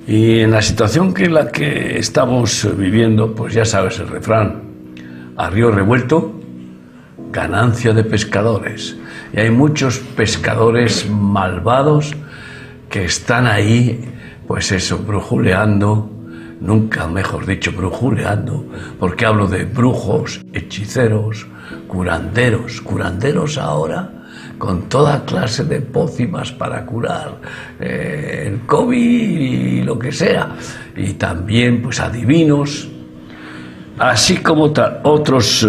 Y en la situación en la que estamos viviendo, pues ya sabes el refrán, a río revuelto, ganancia de pescadores. Y hay muchos pescadores malvados que están ahí, pues eso, brujuleando, nunca mejor dicho, brujuleando, porque hablo de brujos, hechiceros, curanderos ahora, con toda clase de pócimas para curar el COVID y lo que sea, y también pues adivinos, así como otros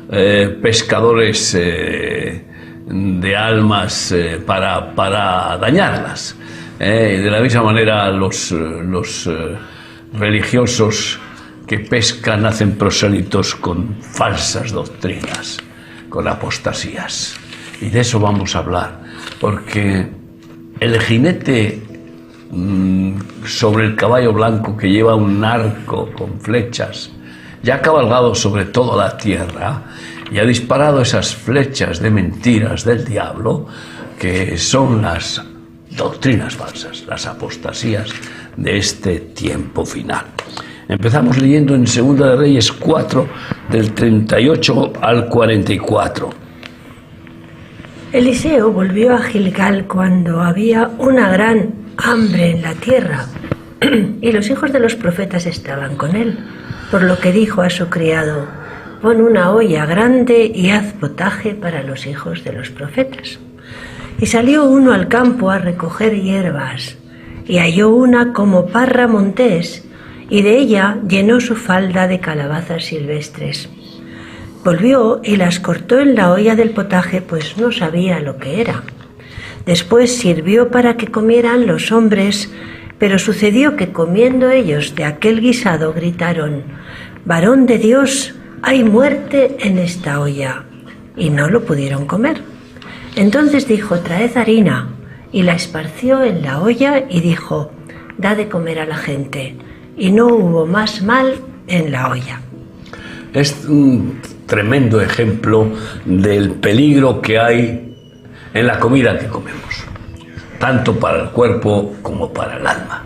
pescadores de almas para dañarlas. De la misma manera los religiosos que pescan hacen prosélitos con falsas doctrinas, con apostasías. Y de eso vamos a hablar, porque el jinete sobre el caballo blanco que lleva un arco con flechas, ya ha cabalgado sobre toda la tierra y ha disparado esas flechas de mentiras del diablo, que son las doctrinas falsas, las apostasías de este tiempo final. Empezamos leyendo en 2 de Reyes 4, del 38 al 44. Eliseo volvió a Gilgal cuando había una gran hambre en la tierra, y los hijos de los profetas estaban con él, por lo que dijo a su criado: pon una olla grande y haz potaje para los hijos de los profetas. Y salió uno al campo a recoger hierbas, y halló una como parra montés, y de ella llenó su falda de calabazas silvestres. Volvió y las cortó en la olla del potaje, pues no sabía lo que era. Después sirvió para que comieran los hombres, pero sucedió que comiendo ellos de aquel guisado gritaron: «Varón de Dios, hay muerte en esta olla», y no lo pudieron comer. Entonces dijo: «Traed harina», y la esparció en la olla y dijo: «Da de comer a la gente», y no hubo más mal en la olla. Es un tremendo ejemplo del peligro que hay en la comida que comemos, tanto para el cuerpo como para el alma.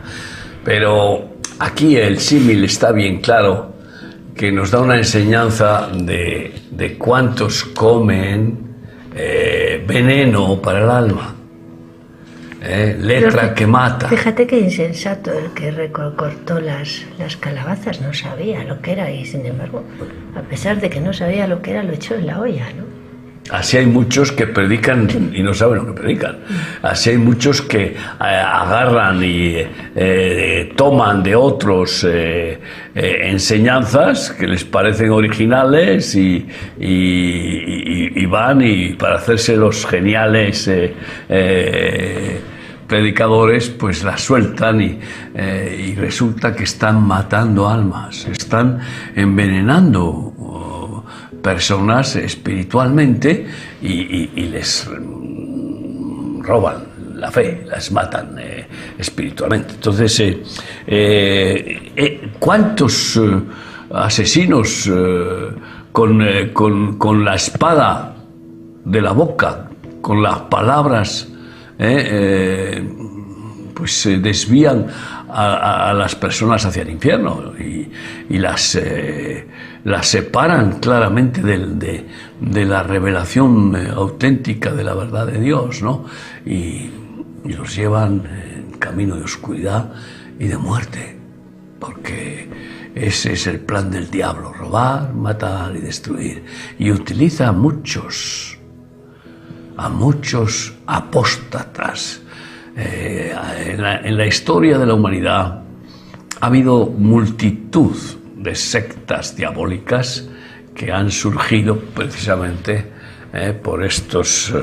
Pero aquí el símil está bien claro, que nos da una enseñanza de cuántos comen veneno para el alma, letra que mata. Fíjate qué insensato el que recortó las calabazas, no sabía lo que era, y sin embargo, a pesar de que no sabía lo que era, lo echó en la olla, ¿no? Así hay muchos que predican y no saben lo que predican. Así hay muchos que agarran y toman de otros enseñanzas que les parecen originales y van y para hacerse los geniales predicadores, pues las sueltan y resulta que están matando almas, están envenenando personas espiritualmente y les roban la fe, las matan espiritualmente. Entonces, ¿cuántos asesinos con la espada de la boca, con las palabras, pues se desvían a las personas hacia el infierno y las separan claramente de la revelación auténtica de la verdad de Dios, ¿no? Y los llevan en camino de oscuridad y de muerte, porque ese es el plan del diablo: robar, matar y destruir. Y utiliza a muchos apóstatas. En la historia de la humanidad ha habido multitud de sectas diabólicas que han surgido precisamente por estos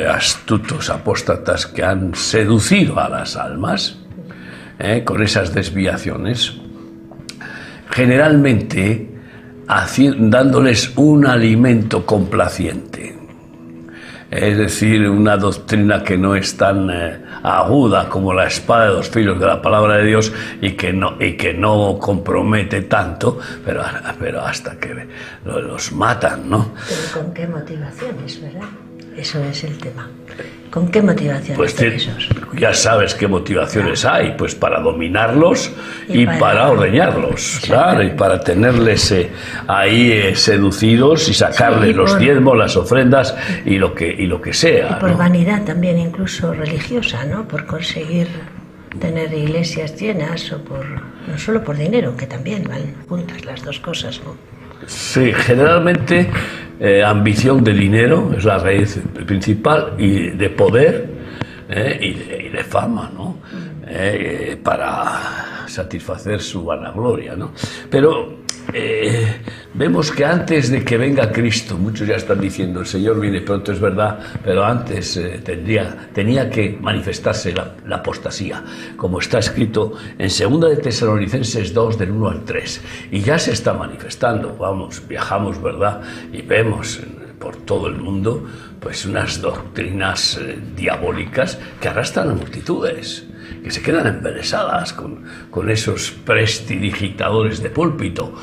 astutos apóstatas que han seducido a las almas con esas desviaciones, generalmente dándoles un alimento complaciente. Es decir, una doctrina que no es tan aguda como la espada de dos filos de la palabra de Dios y que no compromete tanto, pero hasta que los matan, ¿no? Pero ¿con qué motivaciones, verdad? Eso es el tema. ¿Con qué motivaciones Pues esos? ya sabes qué motivaciones hay, pues para dominarlos y para ordeñarlos, claro, y para tenerles ahí seducidos y sacarles sí, los diezmos, las ofrendas y lo que sea. Y por ¿no? vanidad también, incluso religiosa, ¿no? Por conseguir tener iglesias llenas o no solo por dinero, que también van juntas las dos cosas, ¿no? Sí, generalmente ambición de dinero es la raíz principal y de poder y de fama, ¿no? Para satisfacer su vanagloria, ¿no? Pero vemos que antes de que venga Cristo, muchos ya están diciendo, el Señor viene pronto, es verdad, pero antes tenía que manifestarse la apostasía, como está escrito en 2 de Tesalonicenses 2, del 1 al 3, y ya se está manifestando. Vamos, viajamos, ¿verdad? Y vemos por todo el mundo pues unas doctrinas diabólicas que arrastran a multitudes, que se quedan embelesadas con esos prestidigitadores de púlpito,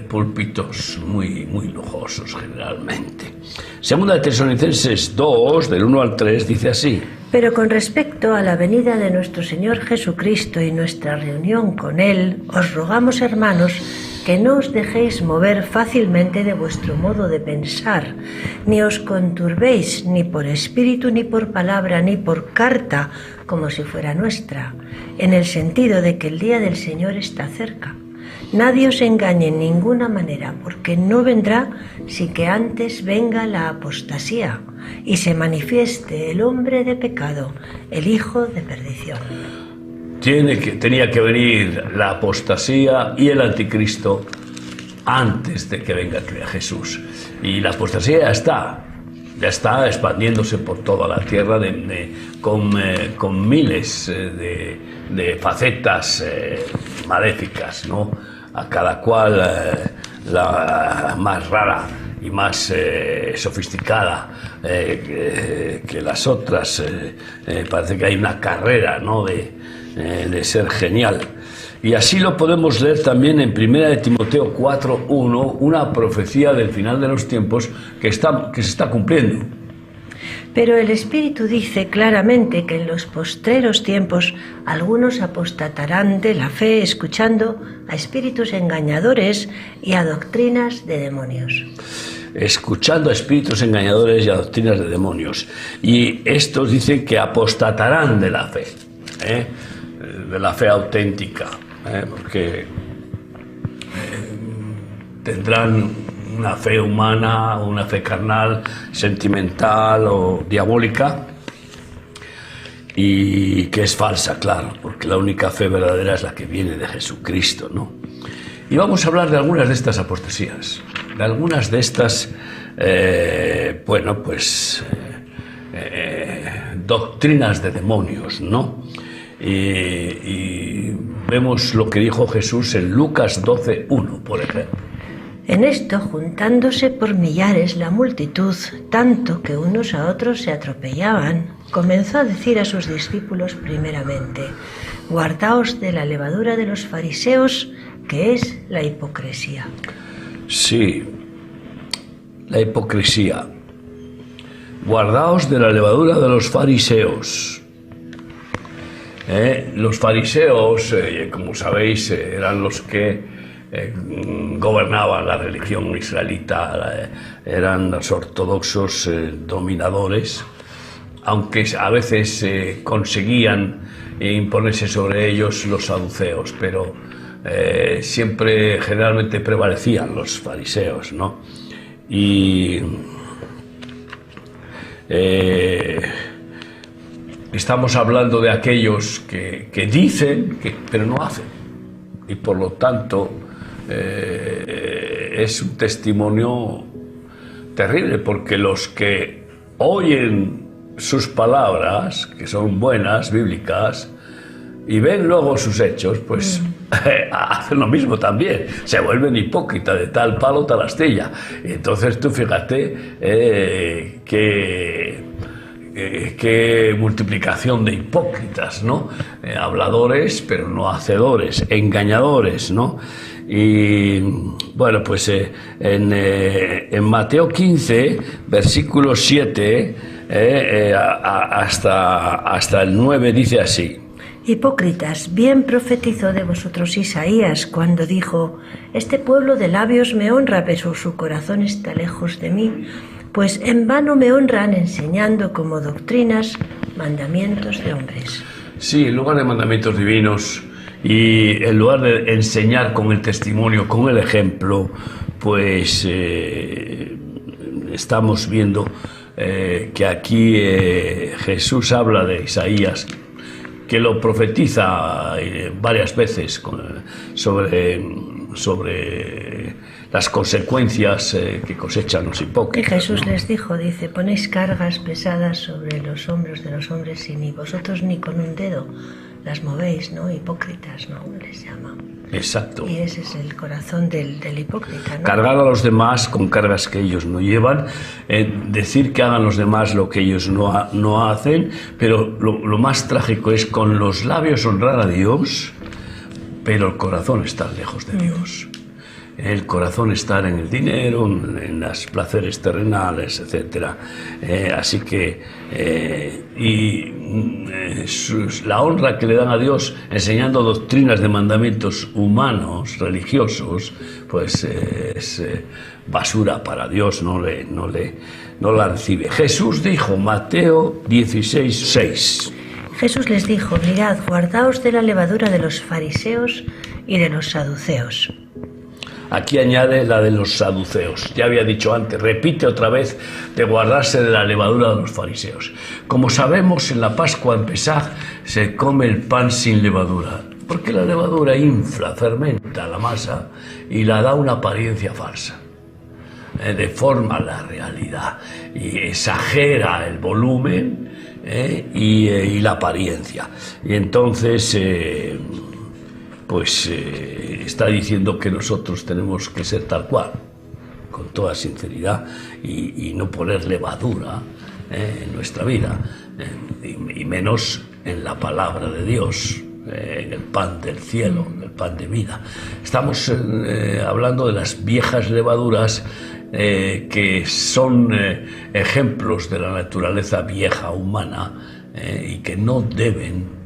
púlpitos muy, muy lujosos generalmente. Segunda de Tesalonicenses 2, del 1 al 3, dice así: Pero con respecto a la venida de nuestro Señor Jesucristo y nuestra reunión con Él, os rogamos, hermanos, que no os dejéis mover fácilmente de vuestro modo de pensar, ni os conturbéis ni por espíritu, ni por palabra, ni por carta, como si fuera nuestra, en el sentido de que el día del Señor está cerca. Nadie os engañe en ninguna manera, porque no vendrá sin que antes venga la apostasía y se manifieste el hombre de pecado, el hijo de perdición. Tenía que venir la apostasía y el anticristo antes de que venga Jesús. Y la apostasía ya está expandiéndose por toda la tierra con miles de facetas maléficas, ¿no? A cada cual la más rara y más sofisticada que las otras. Parece que hay una carrera, ¿no? de ser genial. Y así lo podemos leer también en 1 de Timoteo 4:1, una profecía del final de los tiempos que se está cumpliendo. Pero el Espíritu dice claramente que en los postreros tiempos algunos apostatarán de la fe escuchando a espíritus engañadores y a doctrinas de demonios. Escuchando a espíritus engañadores y a doctrinas de demonios. Y estos dicen que apostatarán de la fe, de la fe auténtica, porque tendrán una fe humana, una fe carnal, sentimental o diabólica, y que es falsa, claro, porque la única fe verdadera es la que viene de Jesucristo, ¿no? Y vamos a hablar de algunas de estas apostasías, de algunas de estas, doctrinas de demonios, ¿no? Y vemos lo que dijo Jesús en Lucas 12:1, por ejemplo. En esto, juntándose por millares la multitud, tanto que unos a otros se atropellaban, comenzó a decir a sus discípulos primeramente: guardaos de la levadura de los fariseos, que es la hipocresía. Sí, la hipocresía. Guardaos de la levadura de los fariseos. Los fariseos, como sabéis, eran los que gobernaban la religión israelita, eran los ortodoxos dominadores, aunque a veces conseguían imponerse sobre ellos los saduceos, pero siempre, generalmente prevalecían los fariseos, ¿no? Y estamos hablando de aquellos que dicen, pero no hacen, y por lo tanto es un testimonio terrible, porque los que oyen sus palabras, que son buenas, bíblicas, y ven luego sus hechos, pues hacen lo mismo también, se vuelven hipócritas, de tal palo tal astilla. Entonces tú fíjate que qué multiplicación de hipócritas, ¿no? Habladores, pero no hacedores, engañadores, ¿no? Y bueno, pues en Mateo 15, versículo 7 hasta el 9 dice así: Hipócritas, bien profetizó de vosotros Isaías cuando dijo: Este pueblo de labios me honra, pero su corazón está lejos de mí, pues en vano me honran enseñando como doctrinas mandamientos de hombres. Sí, en lugar de mandamientos divinos y en lugar de enseñar con el testimonio, con el ejemplo, pues estamos viendo que aquí Jesús habla de Isaías, que lo profetiza varias veces sobre las consecuencias que cosechan los hipócritas. Y Jesús, ¿no? les dijo, dice: ponéis cargas pesadas sobre los hombros de los hombres y ni vosotros ni con un dedo las movéis, ¿no? Hipócritas, ¿no? Les llama. Exacto. Y ese es el corazón del hipócrita, ¿no? Cargar a los demás con cargas que ellos no llevan, decir que hagan los demás lo que ellos no hacen, pero lo más trágico es con los labios honrar a Dios, pero el corazón estar lejos de Dios. El corazón estar en el dinero, en los placeres terrenales, etc. Así que la honra que le dan a Dios enseñando doctrinas de mandamientos humanos, religiosos, pues es basura para Dios, no la recibe. Jesús dijo, Mateo 16:6. Jesús les dijo: mirad, guardaos de la levadura de los fariseos y de los saduceos. Aquí añade la de los saduceos. Ya había dicho antes, repite otra vez, de guardarse de la levadura de los fariseos. Como sabemos, en la Pascua, en Pesaj, se come el pan sin levadura, porque la levadura infla, fermenta la masa y la da una apariencia falsa. Deforma la realidad y exagera el volumen y la apariencia. Y entonces está diciendo que nosotros tenemos que ser tal cual, con toda sinceridad, y no poner levadura en nuestra vida, y menos en la palabra de Dios, en el pan del cielo, en el pan de vida. Estamos hablando de las viejas levaduras que son ejemplos de la naturaleza vieja humana y que no deben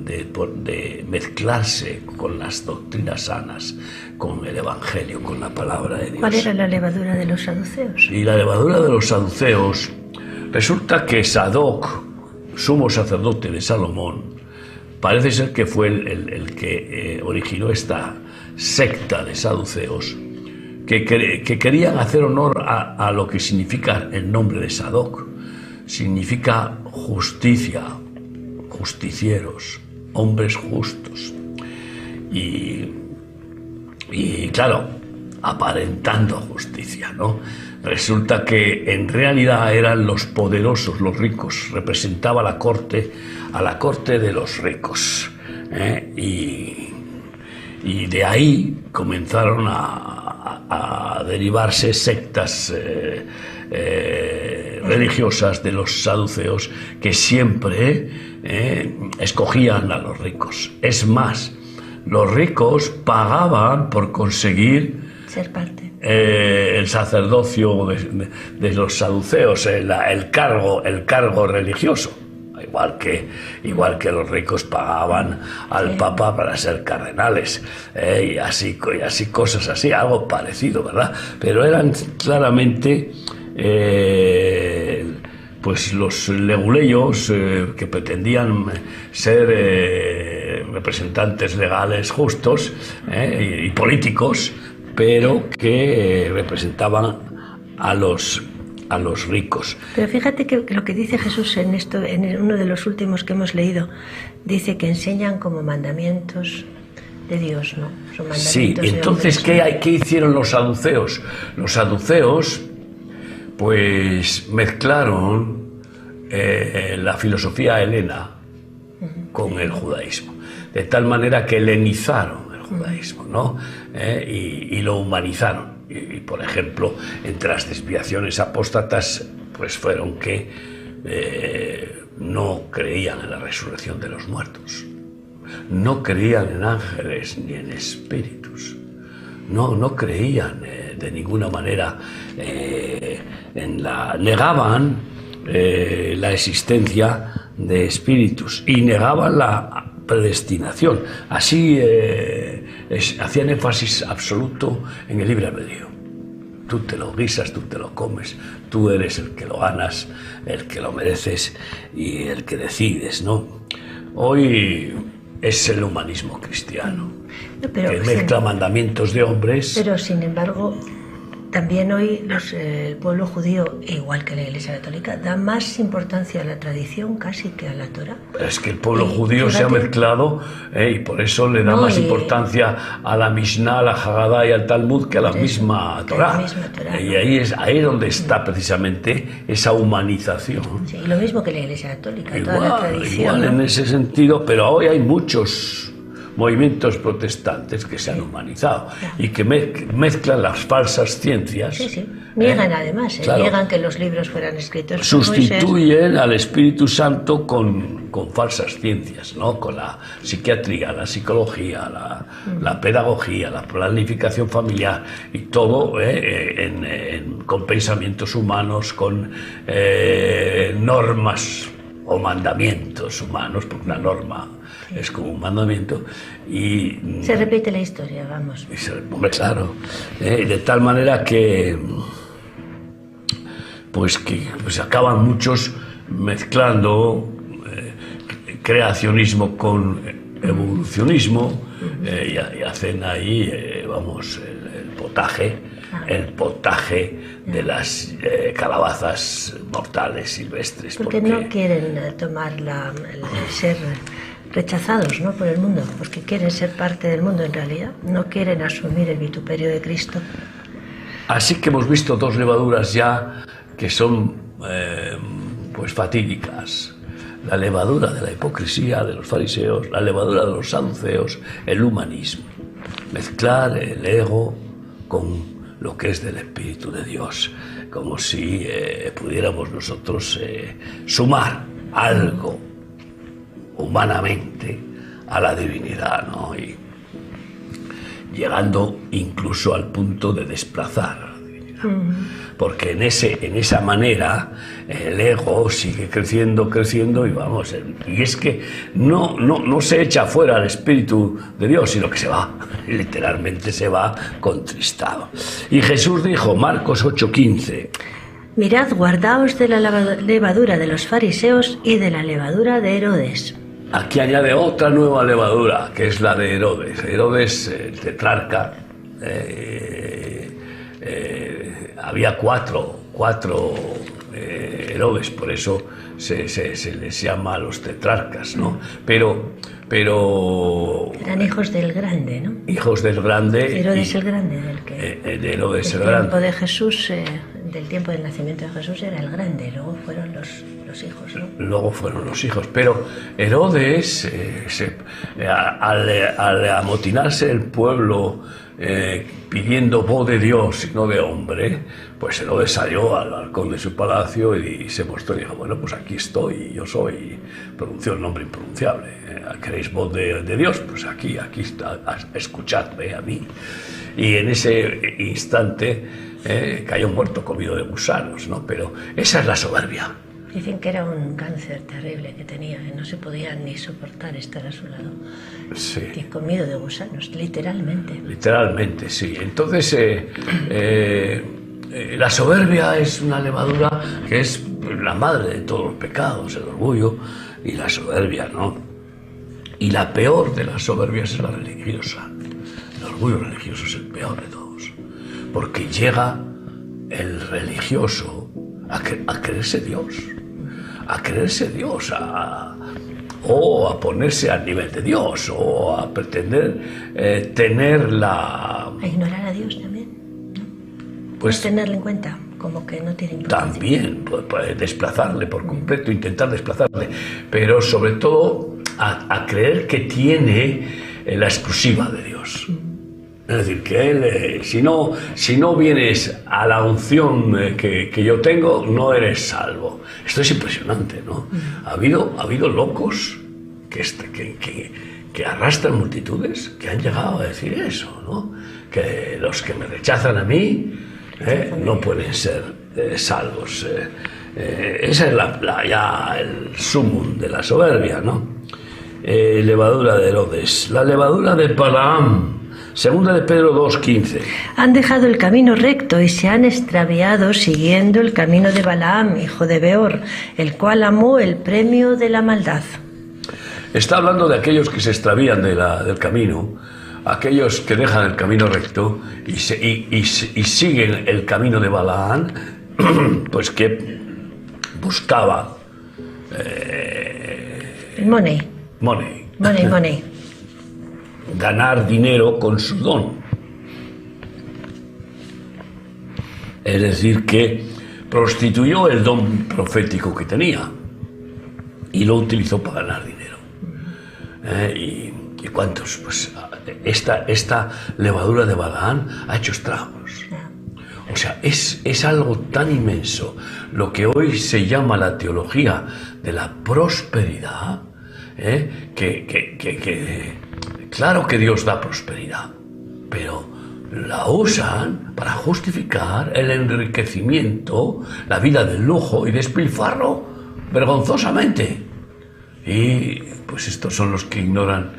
de mezclarse con las doctrinas sanas, con el Evangelio, con la palabra de Dios. ¿Cuál era la levadura de los saduceos? Y la levadura de los saduceos, resulta que Sadoc, sumo sacerdote de Salomón, parece ser que fue el que originó esta secta de saduceos, que querían hacer honor a lo que significa el nombre de Sadoc. Significa justicia, justicieros, hombres justos. Y claro, aparentando justicia, ¿no? Resulta que en realidad eran los poderosos, los ricos, representaba a la corte de los ricos, y de ahí comenzaron a derivarse sectas religiosas de los saduceos, que siempre escogían a los ricos. Es más, los ricos pagaban por conseguir Ser parte. El sacerdocio de los saduceos, el cargo religioso, igual que los ricos pagaban al Papa para ser cardenales, y así cosas así, algo parecido, ¿verdad? Pero eran claramente pues los leguleyos que pretendían ser representantes legales justos y políticos, pero que representaban a los ricos. Pero fíjate que lo que dice Jesús en uno de los últimos que hemos leído, dice que enseñan como mandamientos de Dios, ¿no? Son mandamientos. Sí, entonces, ¿qué hicieron los saduceos? Los saduceos, pues, mezclaron la filosofía helena con el judaísmo, de tal manera que helenizaron el judaísmo, ¿no? Y lo humanizaron. Y, por ejemplo, entre las desviaciones apóstatas, pues fueron que no creían en la resurrección de los muertos, no creían en ángeles ni en espíritus, no creían de ninguna manera negaban la existencia de espíritus y negaban la predestinación. Así hacían énfasis absoluto en el libre albedrío. Tú te lo guisas, tú te lo comes, tú eres el que lo ganas, el que lo mereces y el que decides, ¿no? Hoy es el humanismo cristiano, que mezcla mandamientos de hombres. Pero, sin embargo, también hoy el pueblo judío, igual que la Iglesia Católica, da más importancia a la tradición casi que a la Torá. Es que el pueblo judío se ha mezclado y por eso le da más importancia a la Mishnah, a la Haggadah y al Talmud que a la misma Torá. Y ahí es donde está precisamente esa humanización. Sí, lo mismo que la Iglesia Católica, toda la tradición. Igual en ese sentido, pero hoy hay muchos movimientos protestantes que se han humanizado y que mezclan las falsas ciencias. Sí. Niegan además, claro, niegan que los libros fueran escritos. Sustituyen al Espíritu Santo con falsas ciencias, ¿no? Con la psiquiatría, la psicología, la pedagogía, la planificación familiar y todo con pensamientos humanos, con normas o mandamientos humanos, porque una norma es como un mandamiento y se repite la historia, vamos. Claro, de tal manera que acaban muchos mezclando creacionismo con evolucionismo y hacen ahí, el potaje de las calabazas mortales silvestres. Porque no quieren tomar ser rechazados, ¿no?, por el mundo, porque quieren ser parte del mundo en realidad, no quieren asumir el vituperio de Cristo. Así que hemos visto dos levaduras ya que son fatídicas. La levadura de la hipocresía de los fariseos, la levadura de los saduceos, el humanismo. Mezclar el ego con lo que es del Espíritu de Dios, como si pudiéramos nosotros sumar algo humanamente a la divinidad, ¿no? Y llegando incluso al punto de desplazar a la divinidad. Porque en esa manera el ego sigue creciendo y es que no se echa fuera al Espíritu de Dios, sino que se va, literalmente se va contristado. Y Jesús dijo, Marcos 8:15, mirad, guardaos de la levadura de los fariseos y de la levadura de Herodes. Aquí añade otra nueva levadura, que es la de Herodes. Herodes, el tetrarca, había cuatro Herodes, por eso se les llama a los tetrarcas, ¿no? Pero eran hijos del Grande, ¿no? Hijos del Grande. Herodes el Grande, de Herodes el Grande. El tiempo de Jesús, del tiempo del nacimiento de Jesús era el Grande, luego fueron los hijos, ¿no? Luego fueron los hijos, pero Herodes, al amotinarse el pueblo pidiendo voz de Dios y no de hombre, pues Herodes salió al balcón de su palacio y se mostró y dijo, bueno, pues aquí estoy, yo soy, pronunció el nombre impronunciable, ¿queréis voz de Dios? Pues aquí está, escuchadme a mí. Y en ese instante cayó muerto comido de gusanos, ¿no? Pero esa es la soberbia. Dicen que era un cáncer terrible que tenía, que no se podía ni soportar estar a su lado. Sí. Y comido de gusanos, literalmente. Literalmente, sí. Entonces, la soberbia es una levadura que es la madre de todos los pecados, el orgullo y la soberbia, ¿no? Y la peor de las soberbias es la religiosa. El orgullo religioso es el peor de todos, porque llega el religioso a creerse Dios, o a ponerse al nivel de Dios, o a pretender tener la... A ignorar a Dios también, ¿no? Pues no tenerle en cuenta, como que no tiene importancia. También, puede desplazarle por completo, intentar desplazarle, pero sobre todo a creer que tiene la exclusiva de Dios. Es decir, que él, si no vienes a la unción que yo tengo, no eres salvo. Esto es impresionante, ¿no? Ha habido locos que arrastran multitudes, que han llegado a decir eso, ¿no? Que los que me rechazan a mí no pueden ser salvos. Esa es ya el sumum de la soberbia, ¿no? Levadura de Herodes, la levadura de Balaam. Segunda de Pedro 2:15. Han dejado el camino recto y se han extraviado siguiendo el camino de Balaam, hijo de Beor, el cual amó el premio de la maldad. Está hablando de aquellos que se extravían del camino, aquellos que dejan el camino recto y siguen el camino de Balaam, pues que buscaba Money. Ganar dinero con su don. Es decir, que prostituyó el don profético que tenía y lo utilizó para ganar dinero. ¿Y cuántos? Pues esta levadura de Balaam ha hecho estragos. O sea, es algo tan inmenso lo que hoy se llama la teología de la prosperidad, que claro que Dios da prosperidad, pero la usan para justificar el enriquecimiento, la vida de lujo y despilfarro vergonzosamente. Y pues estos son los que ignoran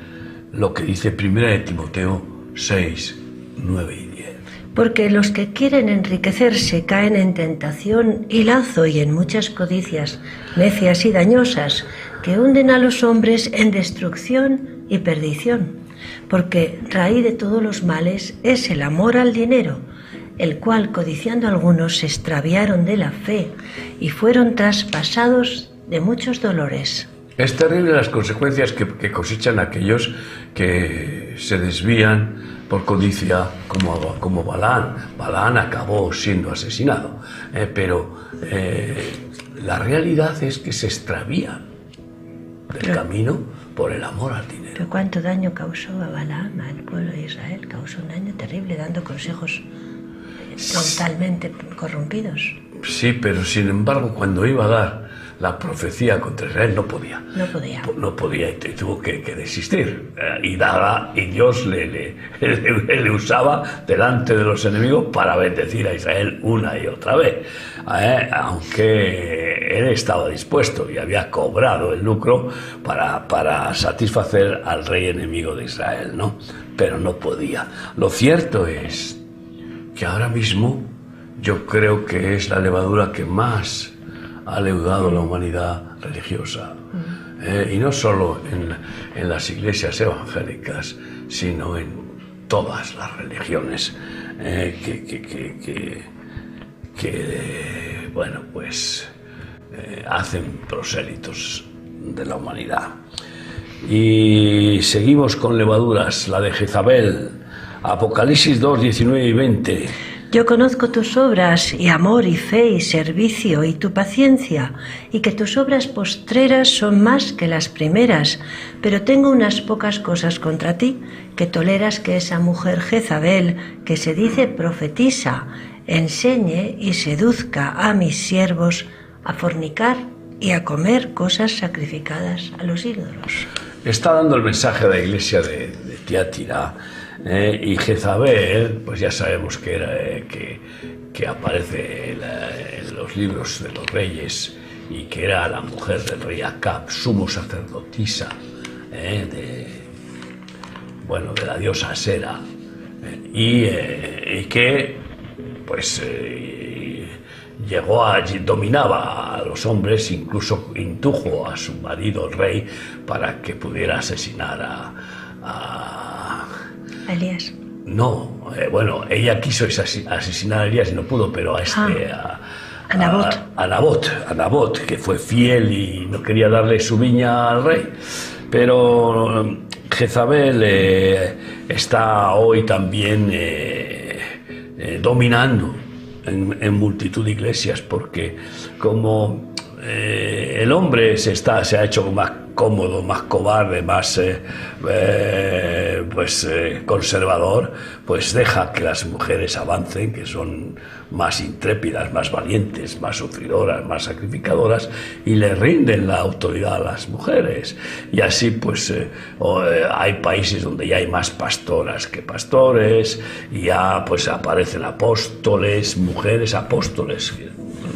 lo que dice 1 de Timoteo 6, 9 y 10. Porque los que quieren enriquecerse caen en tentación y lazo y en muchas codicias, necias y dañosas, que hunden a los hombres en destrucción y perdición. Porque raíz de todos los males es el amor al dinero, el cual, codiciando algunos, se extraviaron de la fe y fueron traspasados de muchos dolores. Es terrible las consecuencias que cosechan aquellos que se desvían por codicia, como Balaam. Balaam acabó siendo asesinado, pero la realidad es que se extravían del camino por el amor al dinero. Pero cuánto daño causó a Balaam al pueblo de Israel. Causó un daño terrible dando consejos totalmente corrompidos. Sí, pero sin embargo cuando iba a dar la profecía contra Israel no podía y tuvo que desistir y Dios le usaba delante de los enemigos para bendecir a Israel una y otra vez, aunque él estaba dispuesto y había cobrado el lucro para satisfacer al rey enemigo de Israel, ¿no? Pero no podía. Lo cierto es que ahora mismo yo creo que es la levadura que más ha leudado la humanidad religiosa, y no solo en las iglesias evangélicas, sino en todas las religiones hacen prosélitos de la humanidad. Y seguimos con levaduras, la de Jezabel, Apocalipsis 2, 19 y 20. Yo conozco tus obras, y amor, y fe, y servicio, y tu paciencia, y que tus obras postreras son más que las primeras, pero tengo unas pocas cosas contra ti, que toleras que esa mujer Jezabel, que se dice profetisa, enseñe y seduzca a mis siervos a fornicar y a comer cosas sacrificadas a los ídolos. Está dando el mensaje a la iglesia de Tiatira. Y Jezabel, pues ya sabemos que aparece en los libros de los reyes, y que era la mujer del rey Acab, sumo sacerdotisa de la diosa Asera, y que pues dominaba a los hombres, incluso indujo a su marido el rey para que pudiera asesinar a Elías. No, ella quiso asesinar a Elías y no pudo, pero a Nabot, que fue fiel y no quería darle su viña al rey. Pero Jezabel está hoy también dominando en multitud de iglesias, porque como el hombre se ha hecho cómodo, más cobarde, más conservador, pues deja que las mujeres avancen, que son más intrépidas, más valientes, más sufridoras, más sacrificadoras, y le rinden la autoridad a las mujeres. Y así pues hay países donde ya hay más pastoras que pastores, y ya pues aparecen apóstoles, mujeres apóstoles.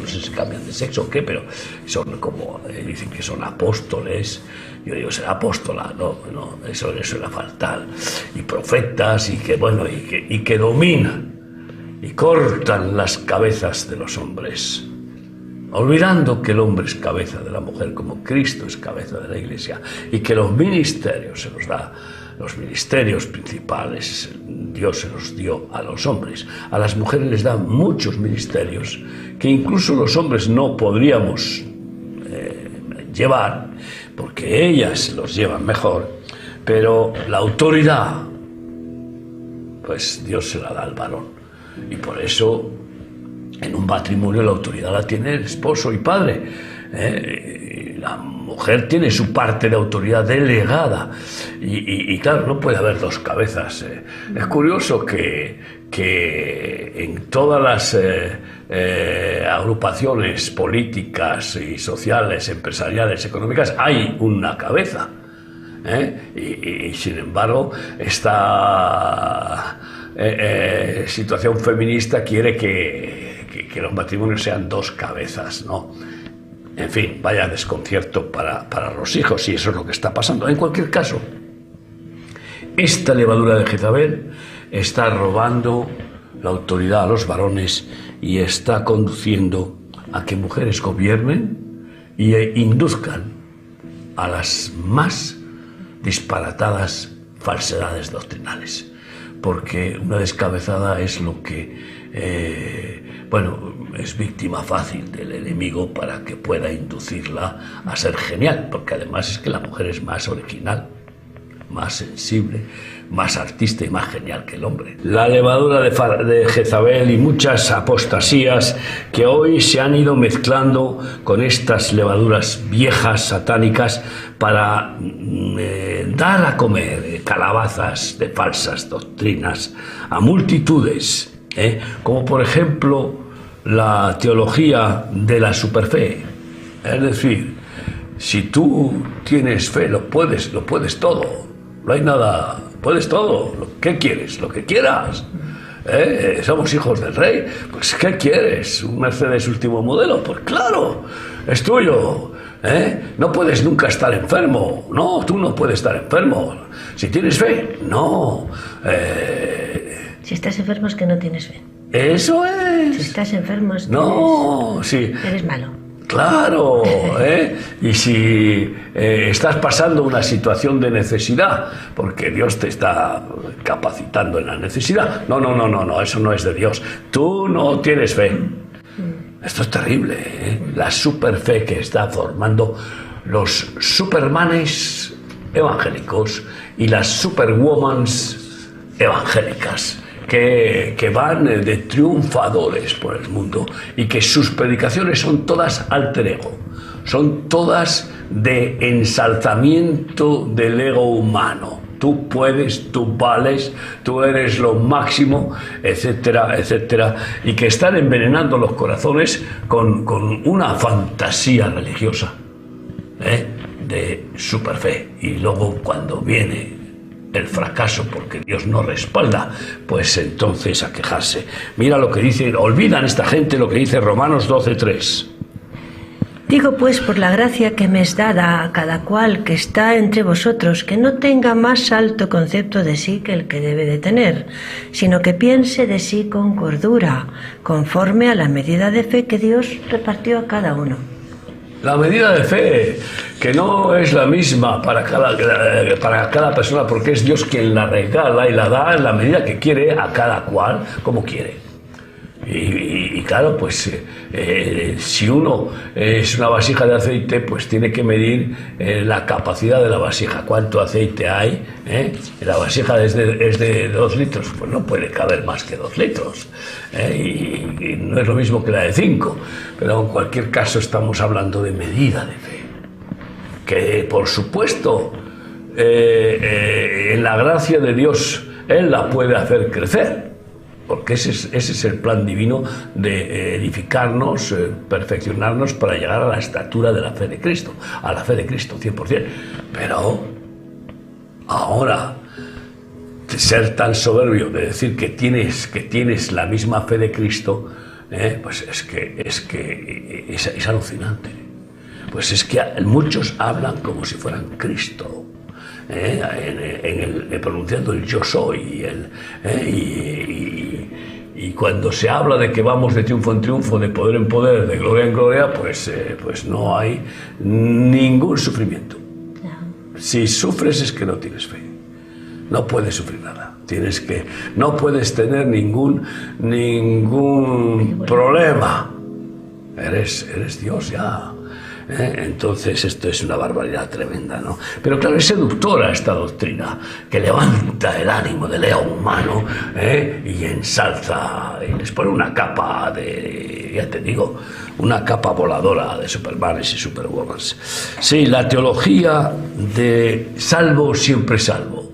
No sé si cambian de sexo o qué, pero son como, dicen que son apóstoles. Yo digo, será apóstola, no, eso era fatal. Y profetas, y que bueno, y que dominan y cortan las cabezas de los hombres, olvidando que el hombre es cabeza de la mujer, como Cristo es cabeza de la Iglesia, y que los ministerios se los da. Los ministerios principales Dios se los dio a los hombres. A las mujeres les dan muchos ministerios que incluso los hombres no podríamos llevar, porque ellas los llevan mejor, pero la autoridad, pues Dios se la da al varón. Y por eso en un matrimonio la autoridad la tiene el esposo y padre. La mujer tiene su parte de autoridad delegada y claro, no puede haber dos cabezas. Es curioso que en todas las agrupaciones políticas y sociales, empresariales, económicas, hay una cabeza. Y sin embargo, esta situación feminista quiere que los matrimonios sean dos cabezas, ¿no? En fin, vaya desconcierto para los hijos, y eso es lo que está pasando. En cualquier caso, esta levadura de Jezabel está robando la autoridad a los varones y está conduciendo a que mujeres gobiernen e induzcan a las más disparatadas falsedades doctrinales. Porque una descabezada es lo que, es víctima fácil del enemigo para que pueda inducirla a ser genial, porque además es que la mujer es más original, más sensible, más artista y más genial que el hombre. La levadura de Jezabel y muchas apostasías que hoy se han ido mezclando con estas levaduras viejas, satánicas, para dar a comer calabazas de falsas doctrinas a multitudes, como por ejemplo la teología de la superfe. Es decir, si tú tienes fe, lo puedes todo. No hay nada, puedes todo. ¿Qué quieres? Lo que quieras. Somos hijos del rey. Pues ¿qué quieres? ¿Un Mercedes último modelo? Pues claro, es tuyo. No puedes nunca estar enfermo. No, tú no puedes estar enfermo. Si tienes fe, no. Si estás enfermo es que no tienes fe. Eso es. Si estás enfermo es que eres malo. Claro, y si estás pasando una situación de necesidad, porque Dios te está capacitando en la necesidad, no, eso no es de Dios. Tú no tienes fe. Esto es terrible, la superfe que está formando los supermanes evangélicos y las superwomans evangélicas. Que van de triunfadores por el mundo y que sus predicaciones son todas alter ego, son todas de ensalzamiento del ego humano. Tú puedes, tú vales, tú eres lo máximo, etcétera, etcétera, y que están envenenando los corazones con una fantasía religiosa de superfe. Y luego cuando viene el fracaso porque Dios no respalda, pues entonces a quejarse. Mira lo que dice, olvidan esta gente lo que dice Romanos 12:3. Digo pues por la gracia que me es dada a cada cual que está entre vosotros, que no tenga más alto concepto de sí que el que debe de tener, sino que piense de sí con cordura, conforme a la medida de fe que Dios repartió a cada uno. La medida de fe, que no es la misma para cada persona, porque es Dios quien la regala y la da en la medida que quiere a cada cual, como quiere. Y claro, pues si uno es una vasija de aceite, pues tiene que medir la capacidad de la vasija. ¿Cuánto aceite hay? La vasija es de 2 litros, pues no puede caber más que 2 litros. Y no es lo mismo que la de 5. Pero en cualquier caso estamos hablando de medida de fe. que por supuesto en la gracia de Dios Él la puede hacer crecer, porque ese es el plan divino de edificarnos, perfeccionarnos para llegar a la estatura de la fe de Cristo, a la fe de Cristo 100%. Pero ahora, de ser tan soberbio, de decir que tienes la misma fe de Cristo, pues es que es alucinante. Pues es que muchos hablan como si fueran Cristo, pronunciando el yo soy, y cuando se habla de que vamos de triunfo en triunfo, de poder en poder, de gloria en gloria, pues no hay ningún sufrimiento. Si sufres es que no tienes fe. No puedes sufrir nada. No puedes tener ningún problema. Eres Dios ya. Entonces esto es una barbaridad tremenda, ¿no? Pero claro, es seductora esta doctrina que levanta el ánimo del león humano, y ensalza y les pone una capa ya te digo, una capa voladora de Supermanes y Superwomans. Sí, la teología de salvo siempre salvo.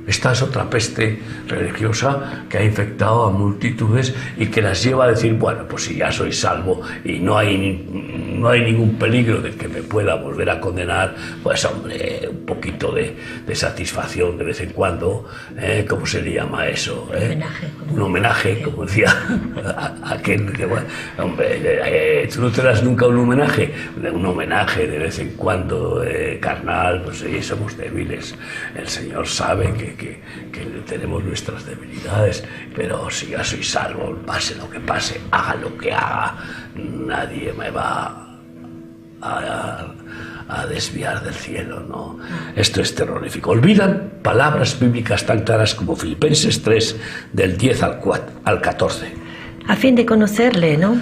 Esta es otra peste religiosa que ha infectado a multitudes y que las lleva a decir, bueno, pues si ya soy salvo y no hay ningún peligro de que me pueda volver a condenar, pues hombre, un poquito de satisfacción de vez en cuando, ¿cómo se le llama eso? Un homenaje, como decía aquel que, bueno, hombre, tú no te das nunca un homenaje de vez en cuando, carnal, pues sí, somos débiles, el Señor sabe que tenemos nuestras debilidades, pero si ya soy salvo, pase lo que pase, haga lo que haga, nadie me va a desviar del cielo, ¿no? Esto es terrorífico. Olvidan palabras bíblicas tan claras como Filipenses 3, del 10 al 14. A fin de conocerle, ¿no?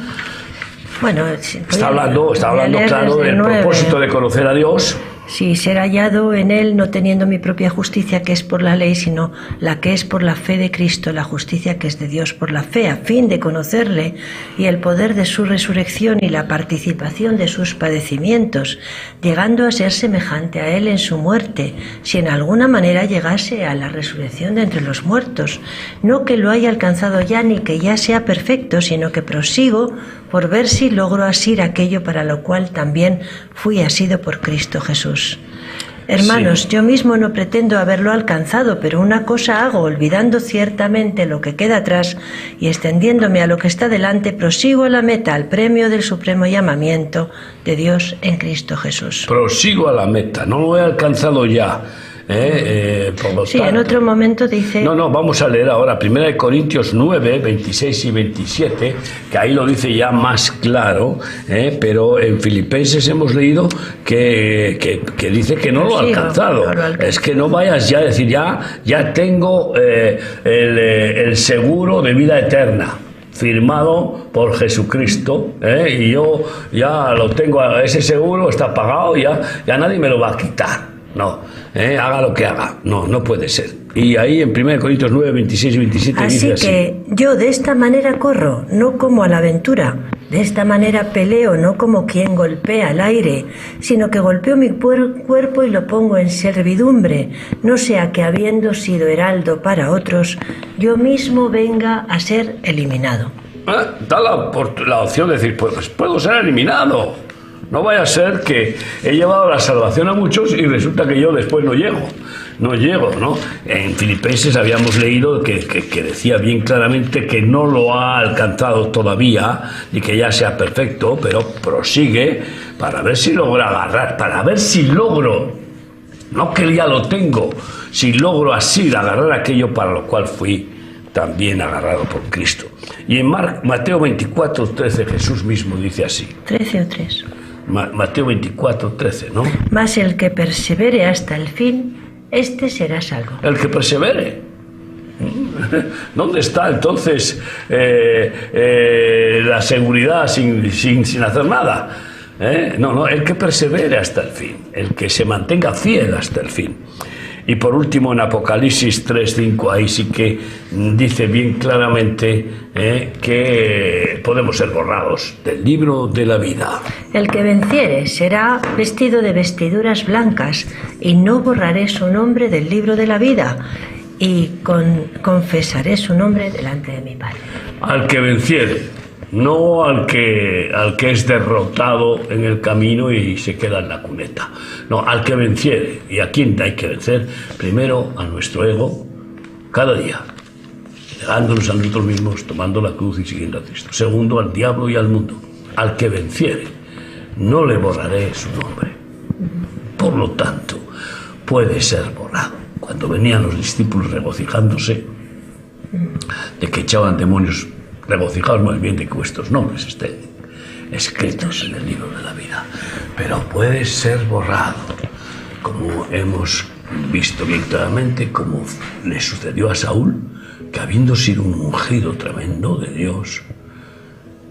Bueno, está hablando claro del propósito de conocer a Dios. Sí, ser hallado en Él, no teniendo mi propia justicia que es por la ley, sino la que es por la fe de Cristo, la justicia que es de Dios por la fe, a fin de conocerle y el poder de su resurrección y la participación de sus padecimientos, llegando a ser semejante a Él en su muerte, si en alguna manera llegase a la resurrección de entre los muertos. No que lo haya alcanzado ya ni que ya sea perfecto, sino que prosigo por ver si logro asir aquello para lo cual también fui asido por Cristo Jesús. Hermanos, sí. Yo mismo no pretendo haberlo alcanzado, pero una cosa hago, olvidando ciertamente lo que queda atrás y extendiéndome a lo que está delante, prosigo a la meta, al premio del supremo llamamiento de Dios en Cristo Jesús. Prosigo a la meta, no lo he alcanzado ya. Por lo sí, tanto, en otro momento dice... No, vamos a leer ahora 1 Corintios 9, 26 y 27, que ahí lo dice ya más claro, pero en Filipenses hemos leído que dice que no lo ha alcanzado. Es que no vayas ya a decir, ya tengo el seguro de vida eterna firmado por Jesucristo, y yo ya lo tengo, ese seguro está pagado, ya nadie me lo va a quitar. No, haga lo que haga, no puede ser. Y ahí en 1 Corintios 9, 26 y 27 dice así: así que yo de esta manera corro, no como a la aventura, de esta manera peleo, no como quien golpea al aire, sino que golpeo mi cuerpo y lo pongo en servidumbre, no sea que habiendo sido heraldo para otros, yo mismo venga a ser eliminado. Da la opción de decir, pues puedo ser eliminado. No vaya a ser que he llevado la salvación a muchos y resulta que yo después no llego, ¿no? En Filipenses habíamos leído que decía bien claramente que no lo ha alcanzado todavía, ni que ya sea perfecto, pero prosigue para ver si logra agarrar, para ver si logro, no que ya lo tengo, si logro así agarrar aquello para lo cual fui también agarrado por Cristo. Y en Mateo 24, 13 Jesús mismo dice así. 13 o 3. Mateo 24, 13, ¿no? Mas el que persevere hasta el fin, este será salvo. El que persevere. ¿Dónde está entonces la seguridad sin hacer nada? No, el que persevere hasta el fin, el que se mantenga fiel hasta el fin. Y por último, en Apocalipsis 3:5, ahí sí que dice bien claramente que podemos ser borrados del libro de la vida. El que venciere será vestido de vestiduras blancas, y no borraré su nombre del libro de la vida, y confesaré su nombre delante de mi Padre. Al que venciere, no al que es derrotado en el camino y se queda en la cuneta. No, al que venciere. ¿Y a quién hay que vencer? Primero a nuestro ego, cada día, negándonos a nosotros mismos, tomando la cruz y siguiendo a Cristo. Segundo, al diablo y al mundo. Al que venciere, no le borraré su nombre. Por lo tanto, puede ser borrado. Cuando venían los discípulos regocijándose de que echaban demonios, regocijados más bien de que vuestros nombres estén escritos en el libro de la vida. Pero puede ser borrado, como hemos visto bien claramente, como le sucedió a Saúl, que habiendo sido un ungido tremendo de Dios,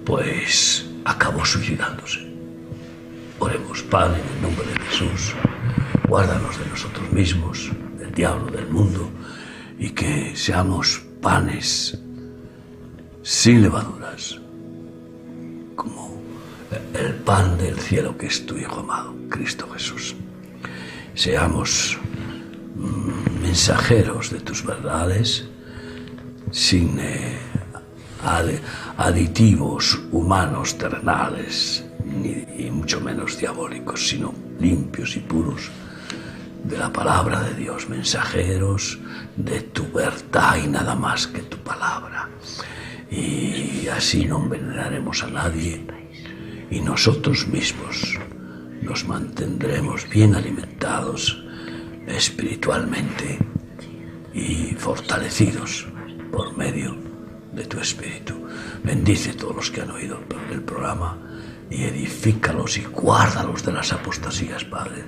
pues acabó suicidándose. Oremos. Padre, en el nombre de Jesús, guárdanos de nosotros mismos, del diablo, del mundo, y que seamos panes sin levaduras, como el pan del cielo que es tu Hijo amado, Cristo Jesús. Seamos mensajeros de tus verdades, sin aditivos humanos, terrenales, y mucho menos diabólicos, sino limpios y puros de la palabra de Dios, mensajeros de tu verdad y nada más que tu palabra. Y así no envenenaremos a nadie, y nosotros mismos nos mantendremos bien alimentados espiritualmente y fortalecidos por medio de tu Espíritu. Bendice a todos los que han oído el programa y edifícalos y guárdalos de las apostasías, Padre.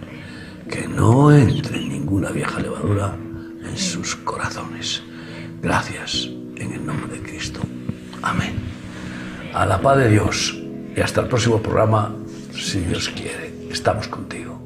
Que no entre ninguna vieja levadura en sus corazones. Gracias en el nombre de Cristo. Amén. A la paz de Dios y hasta el próximo programa, si Dios quiere. Estamos contigo.